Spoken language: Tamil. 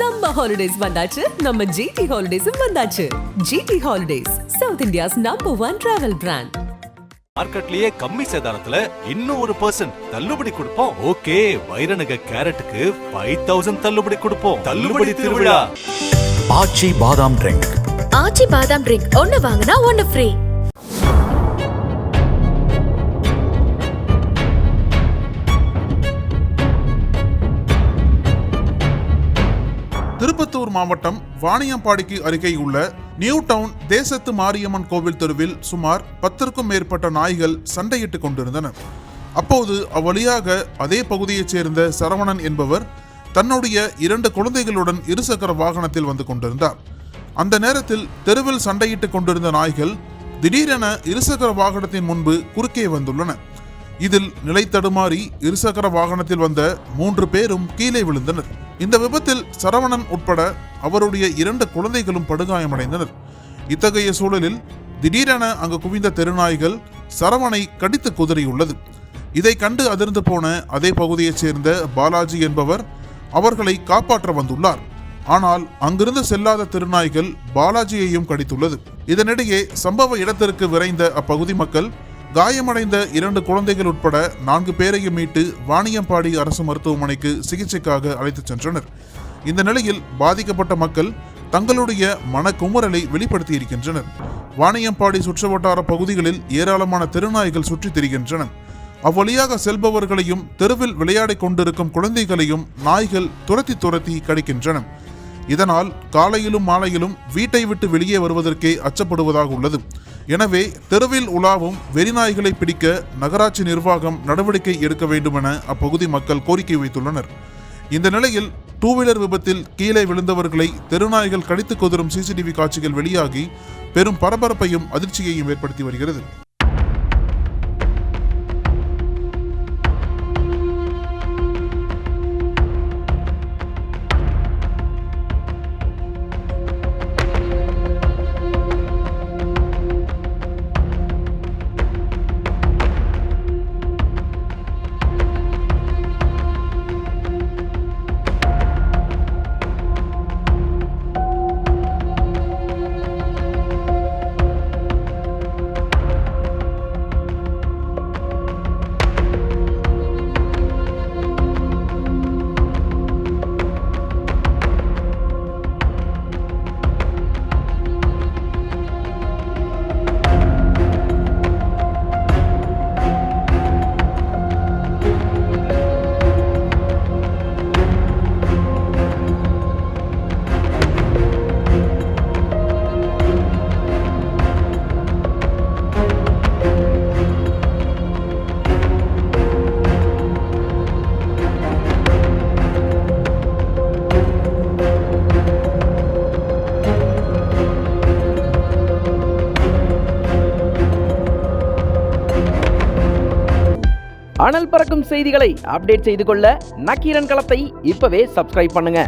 Summer holidays வந்தாச்சு, நம்ம GT Holidays வந்தாச்சு. GT Holidays, South India's #1 travel brand. மார்க்கெட்லயே கம்மி சேதாரத்துல இன்னும் 1% தள்ளுபடி கொடுப்போம். ஓகே, வைரநக கேரட்டுக்கு 5000 தள்ளுபடி கொடுப்போம். தள்ளுபடி திருவிழா. ஆச்சி பாதாம் ட்ரிங்க். ஆச்சி பாதாம் ட்ரிங்க் ஒன்னு வாங்குனா ஒன்னு ஃப்ரீ. திருப்பத்தூர் மாவட்டம் வாணியம்பாடிக்கு அருகே உள்ள நியூ டவுன் தேசத்து மாரியம்மன் கோவில் தெருவில் சுமார் 10க்கும் மேற்பட்ட நாய்கள் சண்டையிட்டுக் கொண்டிருந்தன. அப்போது அவ்வழியாக அதே பகுதியைச் சேர்ந்த சரவணன் என்பவர் தன்னுடைய 2 குழந்தைகளுடன் இருசக்கர வாகனத்தில் வந்து கொண்டிருந்தார். அந்த நேரத்தில் தெருவில் சண்டையிட்டுக் கொண்டிருந்த நாய்கள் திடீரென இருசக்கர வாகனத்தின் முன்பு குறுக்கே வந்துள்ளன. இதில் நிலை தடுமாறி இருசக்கர வாகனத்தில் வந்த 3 பேரும் கீழே விழுந்தனர். இந்த விபத்தில் சரவணன் உட்பட அவருடைய 2 குழந்தைகளும் படுகாயமடைந்தனர். இத்தகைய சூழலில் திடீரென அங்கு குவிந்த தெருநாய்கள் சரவணனை கடித்து குதறியுள்ளது. இதை கண்டு அதிர்ந்து போன அதே பகுதியைச் சேர்ந்த பாலாஜி என்பவர் அவர்களை காப்பாற்ற வந்துள்ளார். ஆனால் அங்கிருந்து செல்லாத தெருநாய்கள் பாலாஜியையும் கடித்துள்ளது. இதனிடையே சம்பவ இடத்திற்கு விரைந்த அப்பகுதி மக்கள் காயமடைந்த 2 குழந்தைகள் உட்பட 4 பேரையும் மீட்டு வாணியம்பாடி அரசு மருத்துவமனைக்கு சிகிச்சைக்காக அழைத்துச் சென்றனர். இந்த நிலையில் பாதிக்கப்பட்ட மக்கள் தங்களுடைய மனக்குமுறலை வெளிப்படுத்தியிருக்கின்றனர். வாணியம்பாடி சுற்றுவட்டார பகுதிகளில் ஏராளமான தெருநாய்கள் சுற்றித் திரிகின்றன. அவ்வழியாக செல்பவர்களையும் தெருவில் விளையாடிக் கொண்டிருக்கும் குழந்தைகளையும் நாய்கள் துரத்தி கடிக்கின்றன. இதனால் காலையிலும் மாலையிலும் வீட்டை விட்டு வெளியே வருவதற்கே அச்சப்படுவதாக உள்ளது. எனவே தெருவில் உலாவும் வெறிநாய்களை பிடிக்க நகராட்சி நிர்வாகம் நடவடிக்கை எடுக்க வேண்டும் என அப்பகுதி மக்கள் கோரிக்கை வைத்துள்ளனர். இந்த நிலையில் 2 வீலர் விபத்தில் கீழே விழுந்தவர்களை தெருநாய்கள் கடித்து கொதரும் CCTV காட்சிகள் வெளியாகி பெரும் பரபரப்பையும் அதிர்ச்சியையும் ஏற்படுத்தி வருகிறது. அனல் பறக்கும் செய்திகளை அப்டேட் செய்து கொள்ள நக்கீரன் களத்தை இப்பவே சப்ஸ்கிரைப் பண்ணுங்க.